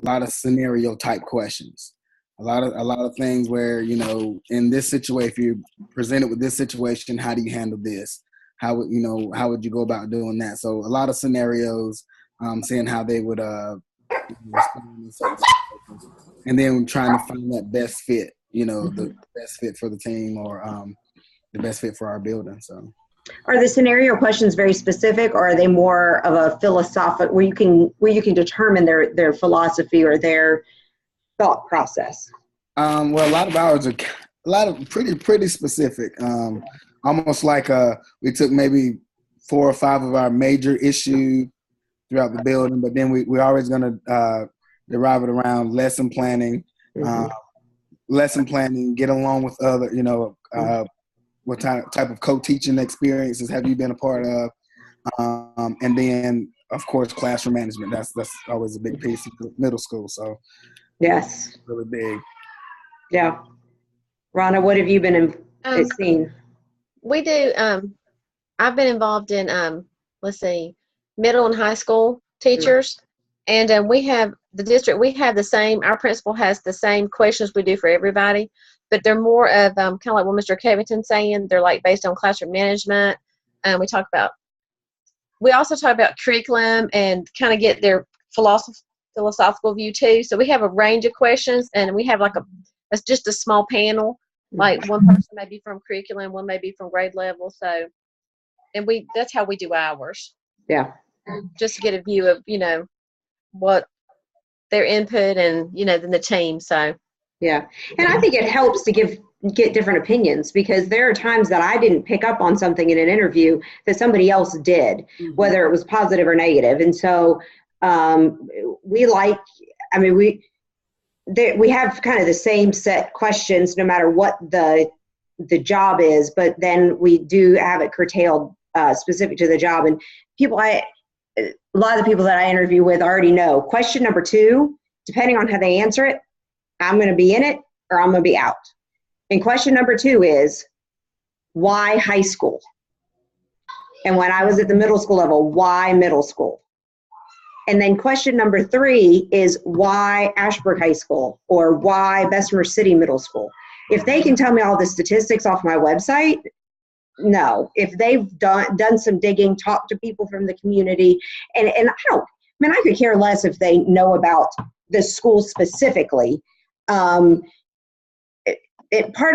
lot of scenario type questions. A lot of things where, in this situation, if you're presented with this situation, how do you handle this? How would you go about doing that? So a lot of scenarios, seeing how they would respond in certain situations, and then trying to find that best fit, the best fit for the team, or the best fit for our building. So, are the scenario questions very specific, or are they more of a philosophical, where you can determine their philosophy or their thought process? Well, a lot of ours are pretty specific. Almost like we took maybe 4 or 5 of our major issues throughout the building, but then we're always going to derive it around lesson planning. Get along with other, what type of co-teaching experiences have you been a part of? And then, of course, classroom management. That's always a big piece of middle school. So, yes, really big. Yeah. Rana, what have you been seeing? We do. I've been involved in, middle and high school teachers. And we have the district, our principal has the same questions we do for everybody, but they're more of kind of like what Mr. Covington's saying. They're like based on classroom management. We also talk about curriculum and kind of get their philosophical view too. So we have a range of questions, and we have it's just a small panel. Like one person may be from curriculum, one may be from grade level. So, and that's how we do ours. Yeah. Just to get a view of, what their input and, then the team. So. Yeah. And I think it helps to get different opinions, because there are times that I didn't pick up on something in an interview that somebody else did, whether it was positive or negative. And so we have kind of the same set questions no matter what the job is, but then we do have it curtailed specific to the job. And a lot of the people that I interview with already know question number 2, depending on how they answer it, I'm going to be in it or I'm going to be out. And question number 2 is, why high school? And when I was at the middle school level, why middle school? And then question number 3 is, why Ashburg High School, or why Bessemer City Middle School? If they can tell me all the statistics off my website, no. If they've done some digging, talked to people from the community, and I could care less if they know about the school specifically. Part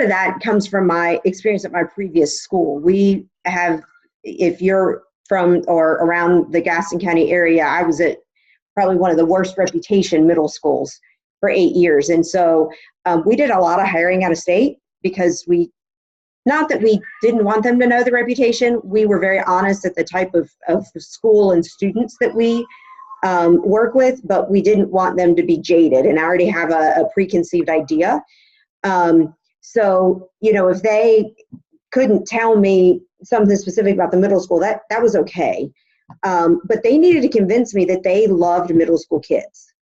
of that comes from my experience at my previous school. We have, if you're from or around the Gaston County area, I was at probably one of the worst reputation middle schools for 8 years. And so we did a lot of hiring out of state, because not that we didn't want them to know the reputation, we were very honest at the type of school and students that we work with, but we didn't want them to be jaded and already have a preconceived idea. So, if they couldn't tell me something specific about the middle school, that was okay. But they needed to convince me that they loved middle school kids.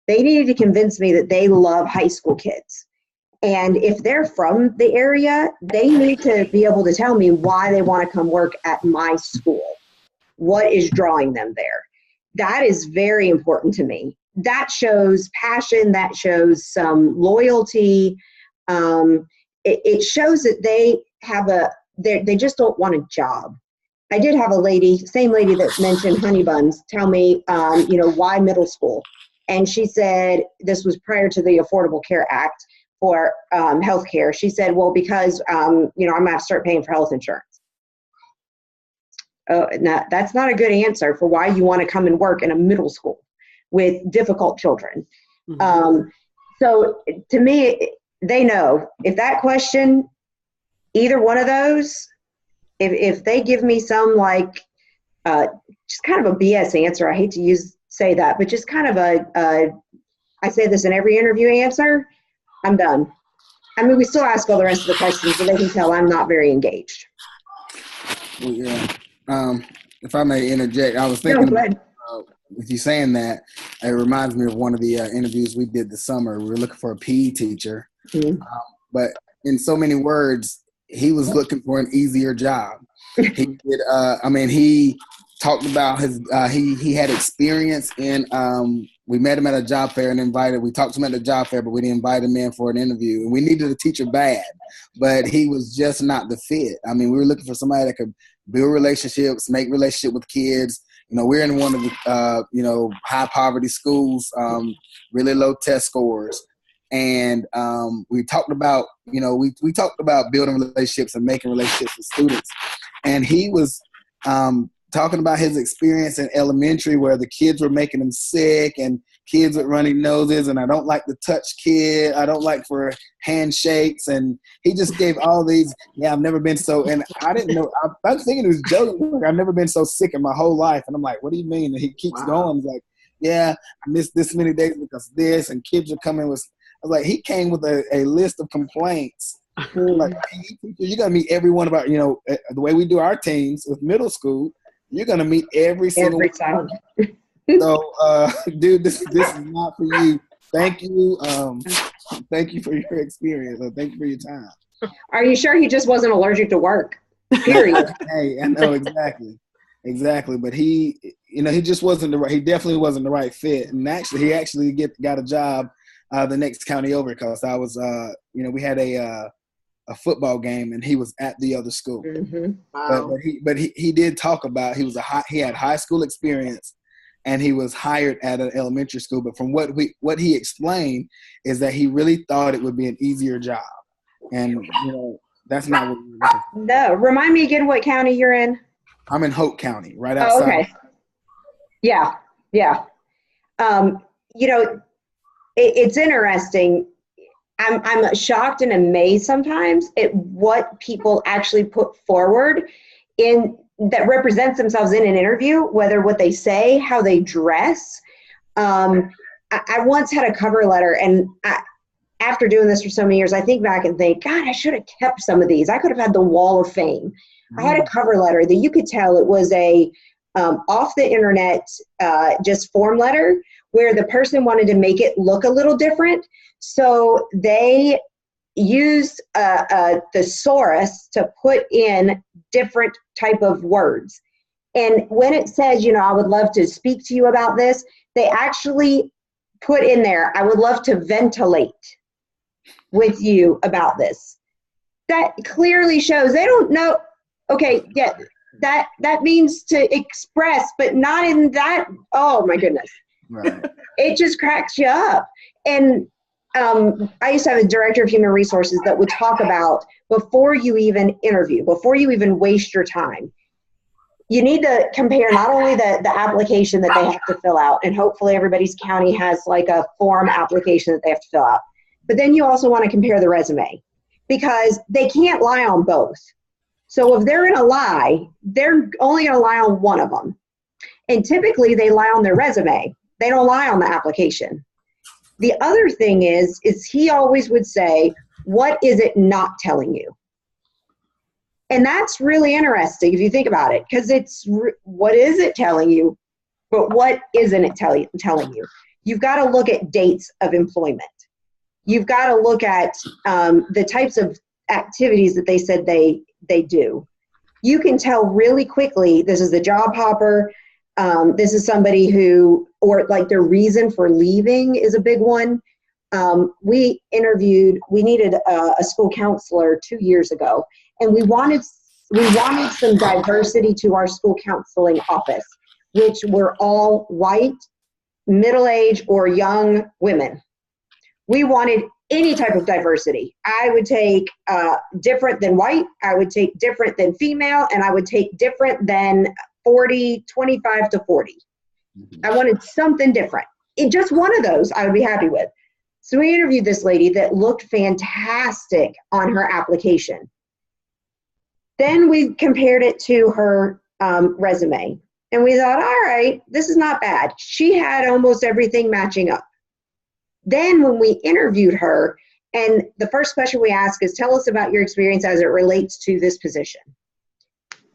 They needed to convince me that they love high school kids. And if they're from the area, they need to be able to tell me why they want to come work at my school. What is drawing them there? That is very important to me. That shows passion. That shows some loyalty. It shows that they just don't want a job. I did have same lady that mentioned honey buns, tell me, why middle school? And she said, this was prior to the Affordable Care Act for healthcare. She said, well, because, I'm going to have to start paying for health insurance. Now, that's not a good answer for why you want to come and work in a middle school with difficult children. So to me, they know if that question, either one of those, if they give me some just kind of a BS answer, I hate to say that, but just kind of I say this in every interview answer, I'm done. I mean, we still ask all the rest of the questions, but they can tell I'm not very engaged. Well, yeah. If I may interject, I was thinking with you saying that, it reminds me of one of the interviews we did this summer. We were looking for a PE teacher, but in so many words, he was looking for an easier job. He did. He talked about his. He had experience in we met him at a job fair and we talked to him at the job fair, but we didn't invite him in for an interview. And we needed a teacher bad, but he was just not the fit. I mean, we were looking for somebody that could build relationships, make relationship with kids. You know, we're in one of the, high poverty schools, really low test scores. And we talked about, we talked about building relationships and making relationships with students. And he was talking about his experience in elementary where the kids were making him sick and kids with runny noses, and I don't like to touch kid. I don't like for handshakes. And he just gave all these, I've never been so, and I didn't know, I was thinking he was joking. I've never been so sick in my whole life. And I'm like, what do you mean? And he keeps going. He's like, I missed this many days because of this, and kids are coming with, I was like, he came with a list of complaints. Like, you're going to meet everyone about, the way we do our teams with middle school, you're going to meet every single child. So, dude, this is not for you. Thank you. Thank you for your experience. Thank you for your time. Are you sure he just wasn't allergic to work? Period. Hey, I know exactly. But he just wasn't he definitely wasn't the right fit. And he actually got a job the next county over because I was, we had a football game and he was at the other school. Mm-hmm. Wow. But he did talk about he had high school experience and he was hired at an elementary school. But from what he explained is that he really thought it would be an easier job, and that's not what we were looking for. No, remind me again what county you're in. I'm in Hope County, right outside. Oh, okay. Yeah. It's interesting. I'm shocked and amazed sometimes at what people actually put forward in that represents themselves in an interview, whether what they say, how they dress. I once had a cover letter, and after doing this for so many years, I think back and think, God, I should have kept some of these. I could have had the Wall of Fame. I had a cover letter that you could tell it was a off the internet just form letter where the person wanted to make it look a little different. So they used the thesaurus to put in different type of words. And when it says, I would love to speak to you about this, they actually put in there, I would love to ventilate with you about this. That clearly shows they don't know. Okay, yeah, that means to express, but not in that. Oh my goodness. Right. It just cracks you up. And I used to have a director of human resources that would talk about before you even interview, before you even waste your time, you need to compare not only the application that they have to fill out, and hopefully everybody's county has like a form application that they have to fill out, but then you also want to compare the resume because they can't lie on both. So if they're going to lie, they're only going to lie on one of them. And typically they lie on their resume. They don't lie on the application. The other thing is he always would say, what is it not telling you? And that's really interesting if you think about it, because it's what is it telling you, but what isn't it telling you? You've got to look at dates of employment. You've got to look at the types of activities that they said they do. You can tell really quickly, this is the job hopper. This is somebody who, or like their reason for leaving is a big one. We needed a school counselor 2 years ago, and we wanted some diversity to our school counseling office, which were all white, middle-aged, or young women. We wanted any type of diversity. I would take different than white, I would take different than female, and I would take different than 25 to 40. I wanted something different. In just one of those, I would be happy with. So we interviewed this lady that looked fantastic on her application. Then we compared it to her resume. And we thought, all right, this is not bad. She had almost everything matching up. Then when we interviewed her, and the first question we asked is, tell us about your experience as it relates to this position.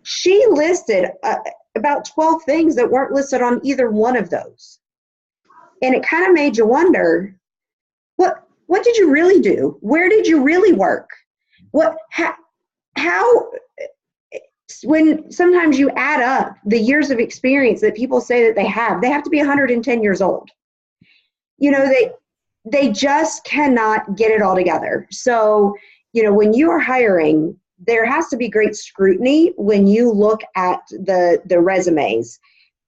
She listed about 12 things that weren't listed on either one of those. And it kind of made you wonder, what did you really do? Where did you really work? How, when sometimes you add up the years of experience that people say that they have to be 110 years old. they just cannot get it all together. So, when you are hiring, there has to be great scrutiny when you look at the resumes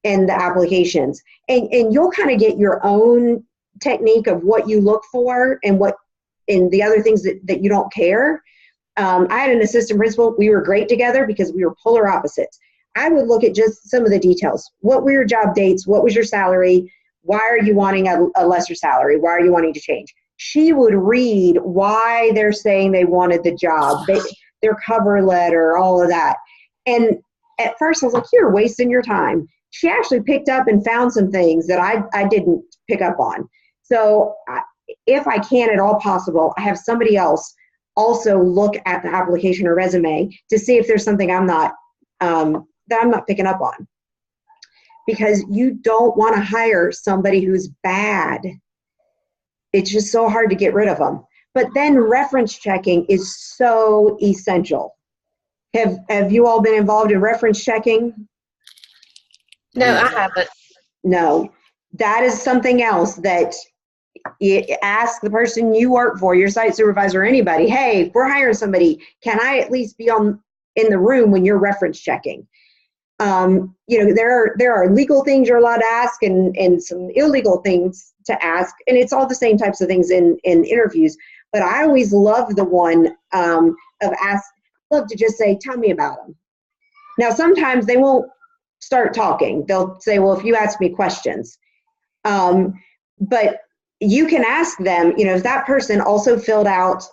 and the applications, and you'll kind of get your own technique of what you look for and the other things that you don't care. I had an assistant principal. We were great together because we were polar opposites. I would look at just some of the details. What were your job dates? What was your salary? Why are you wanting a lesser salary? Why are you wanting to change? She would read why they're saying they wanted the job, their cover letter, all of that. And at first I was like, you're wasting your time. She actually picked up and found some things that I didn't pick up on. So if I can at all possible, I have somebody else also look at the application or resume to see if there's something that I'm not picking up on. Because you don't want to hire somebody who's bad. It's just so hard to get rid of them. But then reference checking is so essential. Have you all been involved in reference checking? No, I haven't. No. That is something else that you ask the person you work for, your site supervisor, or anybody, hey, if we're hiring somebody, can I at least be in the room when you're reference checking? There are legal things you're allowed to ask and some illegal things to ask, and it's all the same types of things in interviews. But I always love the one love to just say, tell me about them. Now, sometimes they won't start talking. They'll say, well, if you ask me questions. But you can ask them, if that person also filled out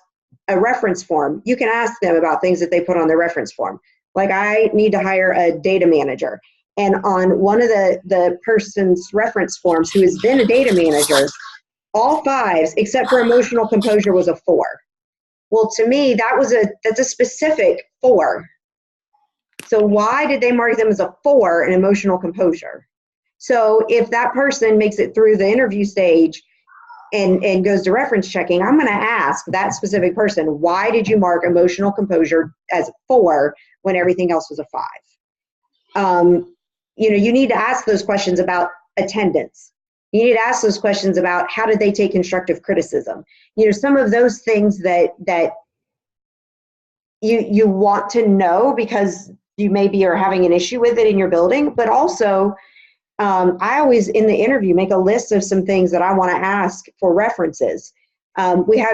a reference form, you can ask them about things that they put on their reference form. Like, I need to hire a data manager. And on one of the person's reference forms who has been a data manager, all 5s except for emotional composure was a 4. Well, to me, that's a specific 4. So why did they mark them as a 4 in emotional composure? So if that person makes it through the interview stage and goes to reference checking, I'm going to ask that specific person, why did you mark emotional composure as a 4 when everything else was a 5? You need to ask those questions about attendance. You need to ask those questions about how did they take constructive criticism. Some of those things that you want to know because you maybe are having an issue with it in your building, but also I always in the interview make a list of some things that I want to ask for references. We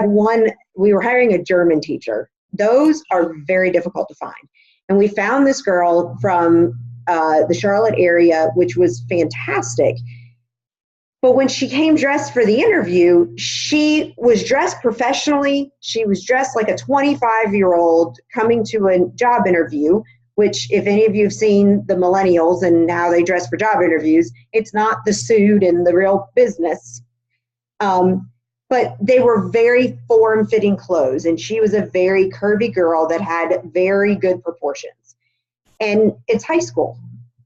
were hiring a German teacher. Those are very difficult to find. And we found this girl from the Charlotte area, which was fantastic. But when she came dressed for the interview, she was dressed professionally. She was dressed like a 25-year-old coming to a job interview, which if any of you have seen the millennials and how they dress for job interviews, it's not the suit and the real business. But they were very form-fitting clothes, and she was a very curvy girl that had very good proportions. And it's high school.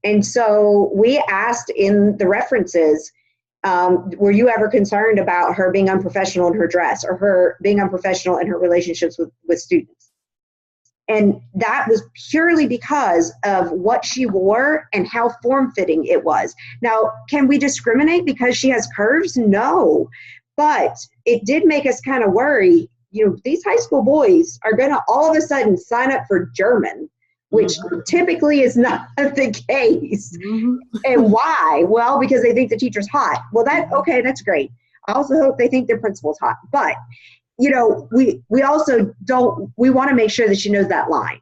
And so we asked in the references, were you ever concerned about her being unprofessional in her dress or her being unprofessional in her relationships with students? And that was purely because of what she wore and how form-fitting it was. Now, can we discriminate because she has curves? No. But it did make us kind of worry, these high school boys are going to all of a sudden sign up for German, which typically is not the case. And why? Well, because they think the teacher's hot. Well, that's great. I also hope they think their principal's hot. But, we also we want to make sure that she knows that line.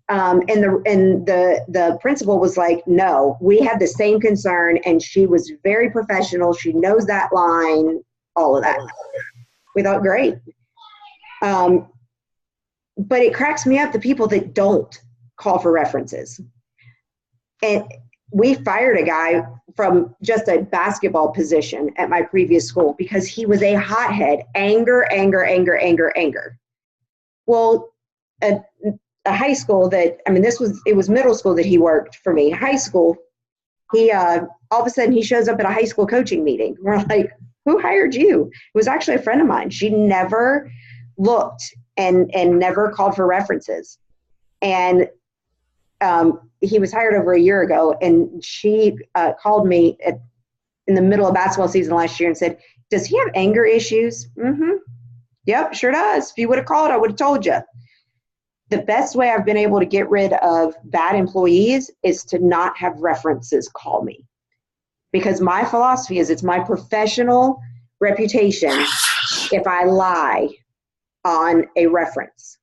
And the principal was like, no, we had the same concern, and she was very professional. She knows that line, all of that. We thought, great. But it cracks me up, the people that don't call for references. And we fired a guy from just a basketball position at my previous school because he was a hothead. Anger. Well, a high school it was middle school that he worked for me. High school, he all of a sudden he shows up at a high school coaching meeting. We're like, who hired you? It was actually a friend of mine. She never looked and never called for references. And he was hired over a year ago, and she called me in the middle of basketball season last year and said, Does he have anger issues? Yep, sure does. If you would have called, I would have told you. The best way I've been able to get rid of bad employees is to not have references call me. Because my philosophy is it's my professional reputation if I lie on a reference.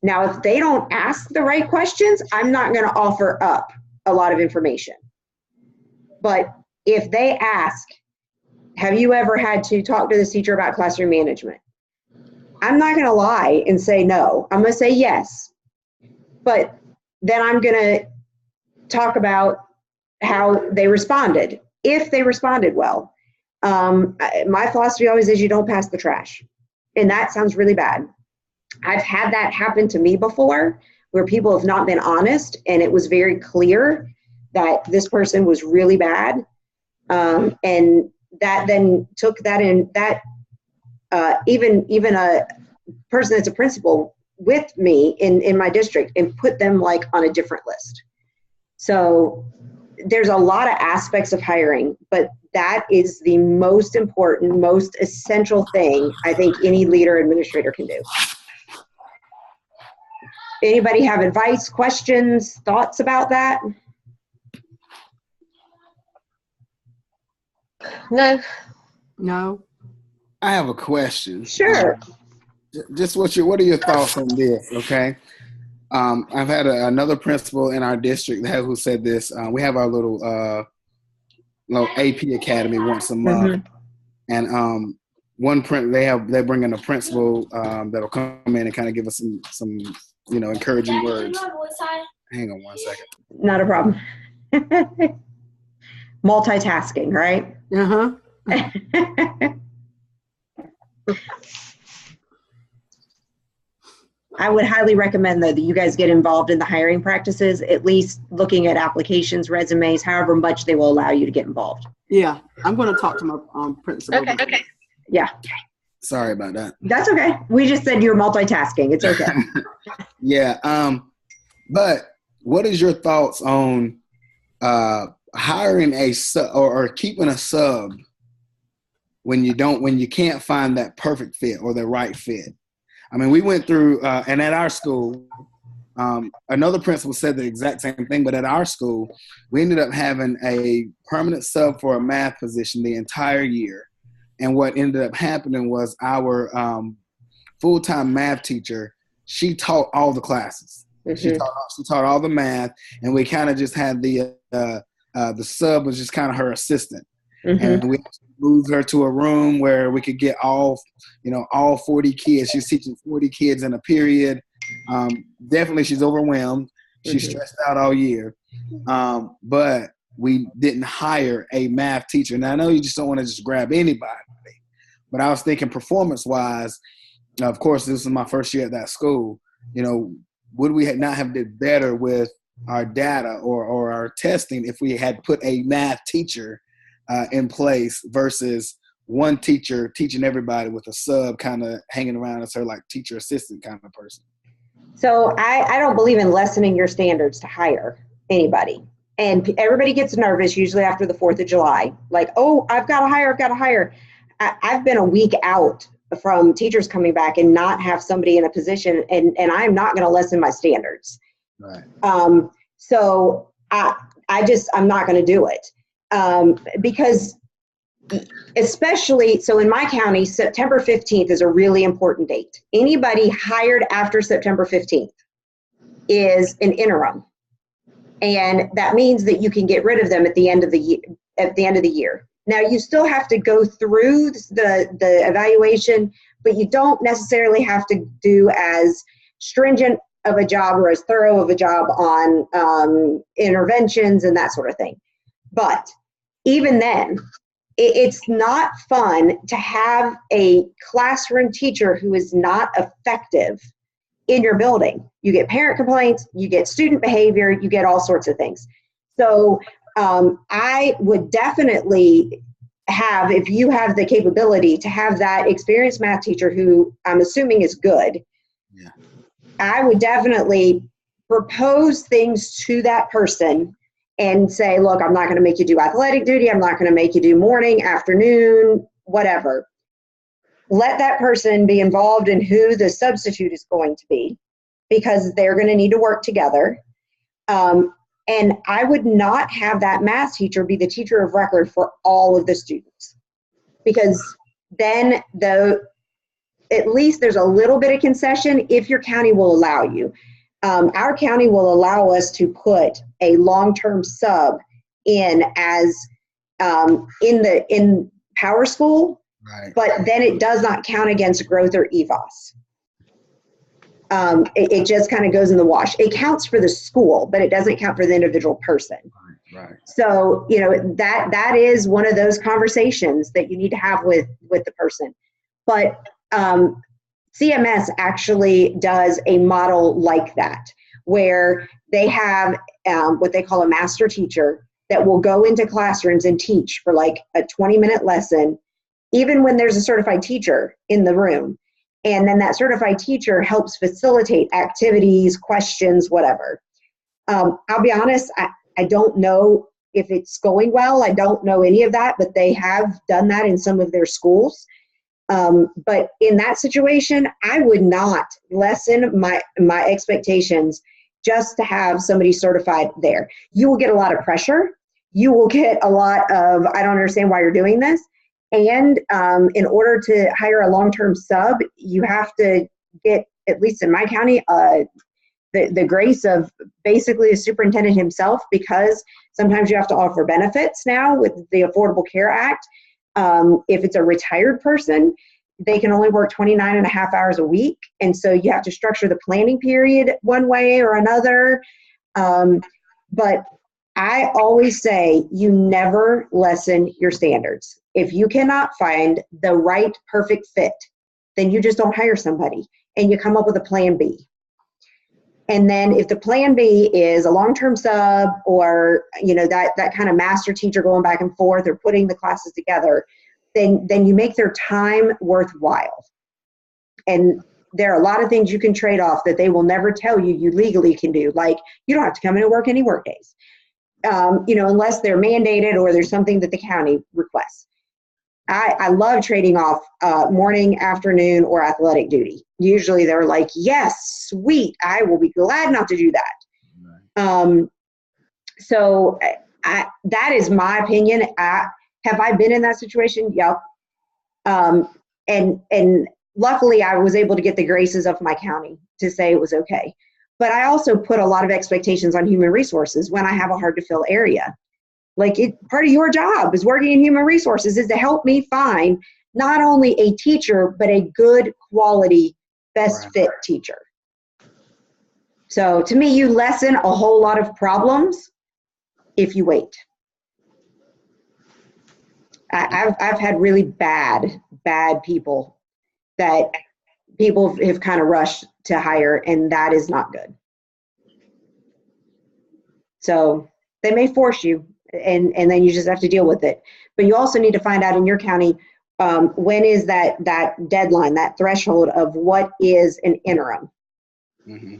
Now, if they don't ask the right questions, I'm not going to offer up a lot of information. But if they ask, have you ever had to talk to this teacher about classroom management? I'm not going to lie and say no. I'm going to say yes. But then I'm going to talk about how they responded, if they responded well. My philosophy always is you don't pass the trash. And that sounds really bad. I've had that happen to me before where people have not been honest, and it was very clear that this person was really bad. And that then took that in, that even a person that's a principal with me in my district and put them like on a different list. So there's a lot of aspects of hiring, but that is the most important, most essential thing I think any leader administrator can do. Anybody have advice, questions, thoughts about that? No. I have a question. Sure. Just what are your thoughts on this? Okay. I've had another principal in our district who said this. We have our little AP Academy once a month, and they bring in a principal that'll come in and kind of give us some encouraging words. Hang on one second. Not a problem. Multitasking, right? I would highly recommend, though, that you guys get involved in the hiring practices, at least looking at applications, resumes, however much they will allow you to get involved. Yeah, I'm going to talk to my principal. Okay. Yeah. Sorry about that. That's okay. We just said you're multitasking. It's okay. Yeah. But what is your thoughts on hiring a sub or keeping a sub when you can't find that perfect fit or the right fit? I mean, we went through, and at our school, another principal said the exact same thing, but at our school, we ended up having a permanent sub for a math position the entire year. And what ended up happening was our full-time math teacher, she taught all the classes. She taught all the math, and we kind of just had the sub was just kind of her assistant. And we moved her to a room where we could get all 40 kids. She's teaching 40 kids in a period. Definitely she's overwhelmed. She's stressed out all year. But we didn't hire a math teacher. Now, I know you just don't want to just grab anybody, but I was thinking performance-wise, of course, this was my first year at that school. Would we not have did better with our data or our testing if we had put a math teacher in place versus one teacher teaching everybody with a sub kind of hanging around as her like teacher assistant kind of person? So I don't believe in lessening your standards to hire anybody. And everybody gets nervous usually after the 4th of July. Like, oh, I've got to hire. I've been a week out from teachers coming back and not have somebody in a position, and I'm not going to lessen my standards. Right. So I'm not going to do it. Because especially, so in my county, September 15th is a really important date. Anybody hired after September 15th is an interim. And that means that you can get rid of them at the end of the year. Now, you still have to go through the evaluation, but you don't necessarily have to do as stringent of a job or as thorough of a job on interventions and that sort of thing. But even then, it's not fun to have a classroom teacher who is not effective in your building. You get parent complaints, you get student behavior, you get all sorts of things. So I would definitely have, if you have the capability to have that experienced math teacher who I'm assuming is good, yeah, I would definitely propose things to that person and say, look, I'm not going to make you do athletic duty. I'm not going to make you do morning, afternoon, whatever. Let that person be involved in who the substitute is going to be, because they're going to need to work together. And I would not have that math teacher be the teacher of record for all of the students, because then at least there's a little bit of concession if your county will allow you. Our county will allow us to put a long-term sub in as in Power School, Right. but then it does not count against growth or EVOS. It just kind of goes in the wash. It counts for the school, but it doesn't count for the individual person. Right. So, that is one of those conversations that you need to have with the person. But CMS actually does a model like that, where they have what they call a master teacher that will go into classrooms and teach for like a 20-minute lesson, even when there's a certified teacher in the room. And then that certified teacher helps facilitate activities, questions, whatever. I'll be honest, I don't know if it's going well. I don't know any of that, but they have done that in some of their schools. But in that situation, I would not lessen my expectations just to have somebody certified there. You will get a lot of pressure. You will get a lot of, I don't understand why you're doing this. And in order to hire a long-term sub, you have to get, at least in my county, the grace of basically the superintendent himself, because sometimes you have to offer benefits now with the Affordable Care Act. If it's a retired person, they can only work 29 and a half hours a week. And so you have to structure the planning period one way or another. But I always say you never lessen your standards. If you cannot find the right perfect fit, then you just don't hire somebody and you come up with a plan B. And then if the plan B is a long-term sub, or that kind of master teacher going back and forth or putting the classes together, then you make their time worthwhile. And there are a lot of things you can trade off that they will never tell you legally can do. Like, you don't have to come in and work any work days, unless they're mandated or there's something that the county requests. I love trading off morning, afternoon, or athletic duty. Usually they're like, yes, sweet, I will be glad not to do that. So that is my opinion. Have I been in that situation? Yep. And luckily I was able to get the graces of my county to say it was okay. But I also put a lot of expectations on human resources when I have a hard to fill area. Like, part of your job is working in human resources is to help me find not only a teacher, but a good quality, best fit teacher. So to me, you lessen a whole lot of problems if you wait. I've had really bad people that people have kind of rushed to hire, and that is not good. So they may force you, and then you just have to deal with it. But you also need to find out in your county, when is that deadline, that threshold of what is an interim. Mm-hmm.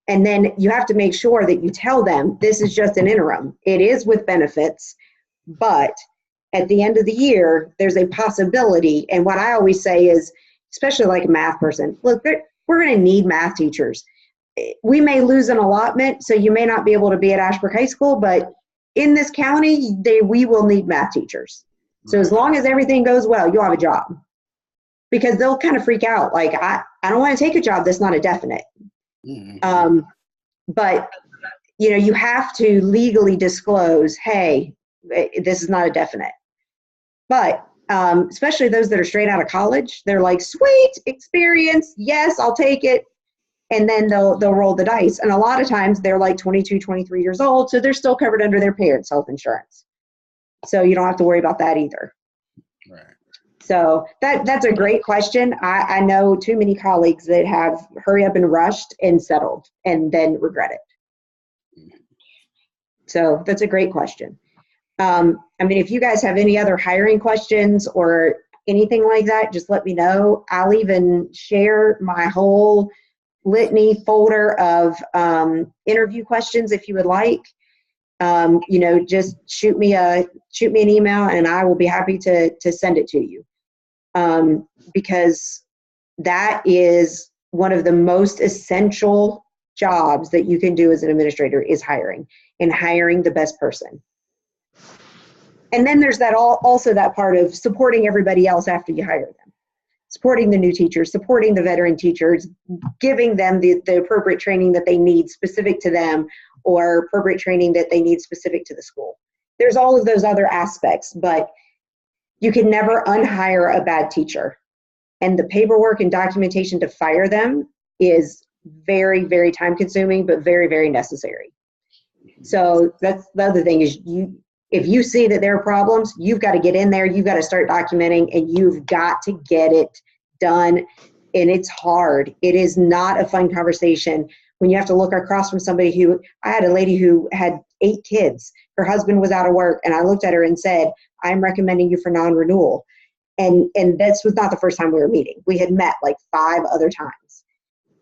And then you have to make sure that you tell them this is just an interim. It is with benefits, but at the end of the year, there's a possibility. And what I always say is, especially like a math person, look, we're going to need math teachers. We may lose an allotment, so you may not be able to be at Ashbrook High School, but in this county, we will need math teachers. So as long as everything goes well, you'll have a job. Because they'll kind of freak out, like, I don't want to take a job that's not a definite. Mm-hmm. But you have to legally disclose, hey, this is not a definite. But especially those that are straight out of college, they're like, sweet experience, yes, I'll take it. And then they'll roll the dice. And a lot of times they're like 22, 23 years old, so they're still covered under their parents' health insurance. So you don't have to worry about that either. Right. So that's a great question. I know too many colleagues that have hurry up and rushed and settled and then regret it. So that's a great question. If you guys have any other hiring questions or anything like that, just let me know. I'll even share my whole litany folder of interview questions if you would like. Just shoot me an email and I will be happy to send it to you. Because that is one of the most essential jobs that you can do as an administrator, is hiring, and hiring the best person. And then there's also that part of supporting everybody else after you hire them. Supporting the new teachers, supporting the veteran teachers, giving them the appropriate training that they need specific to them, or appropriate training that they need specific to the school. There's all of those other aspects, but you can never unhire a bad teacher. And the paperwork and documentation to fire them is very, very time consuming, but very, very necessary. So that's the other thing is if you see that there are problems, you've got to get in there, you've got to start documenting, and you've got to get it done. And it's hard. It is not a fun conversation when you have to look across from somebody I had a lady who had 8 kids. Her husband was out of work, and I looked at her and said, I'm recommending you for non-renewal. And this was not the first time we were meeting. We had met like 5 other times.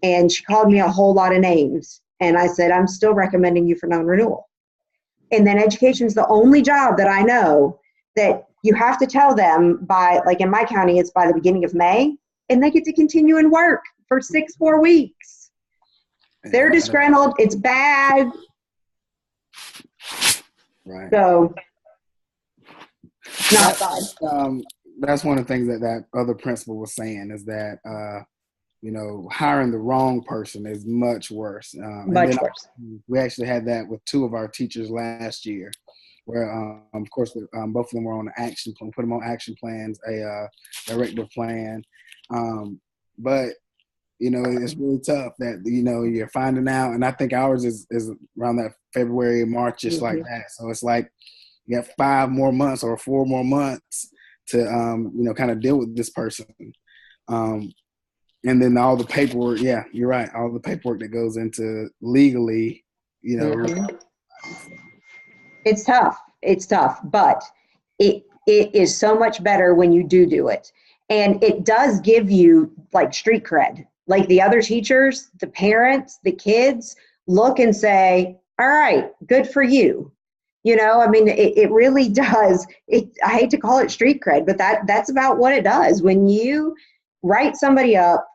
And she called me a whole lot of names. And I said, I'm still recommending you for non-renewal. And then education is the only job that I know that you have to tell them by, like in my county, it's by the beginning of May, and they get to continue and work for 6 more weeks. They're disgruntled. It's bad. Right. So, not fun. That's one of the things that other principal was saying, is that, hiring the wrong person is much worse. Much worse. We actually had that with 2 of our teachers last year, where, of course, both of them were on an action plan, put them on action plans, a directive plan. But, it's really tough that, you're finding out. And I think ours is around that February, March, just like that. So it's like you got 5 more months or 4 more months to, kind of deal with this person. And then all the paperwork, yeah, you're right. All the paperwork that goes into legally, It's tough. It's tough, but it is so much better when you do it. And it does give you like street cred. Like the other teachers, the parents, the kids look and say, all right, good for you. It really does. I hate to call it street cred, but that's about what it does. When you write somebody up,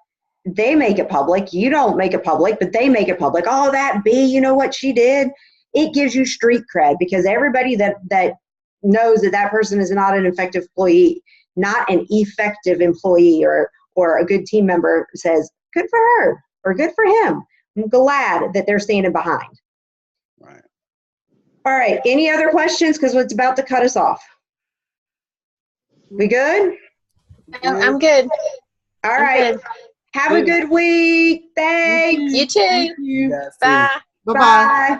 they make it public. You don't make it public, but they make it public. Oh, that B, you know what she did? It gives you street cred, because everybody that knows that person is not an effective employee, not an effective employee or a good team member, says, good for her or good for him. I'm glad that they're standing behind. Right. All right. Any other questions? Because it's about to cut us off. We good? I'm good. All right. Good. Have a good week. Thanks. You too. Thank you. Bye. Bye-bye. Bye.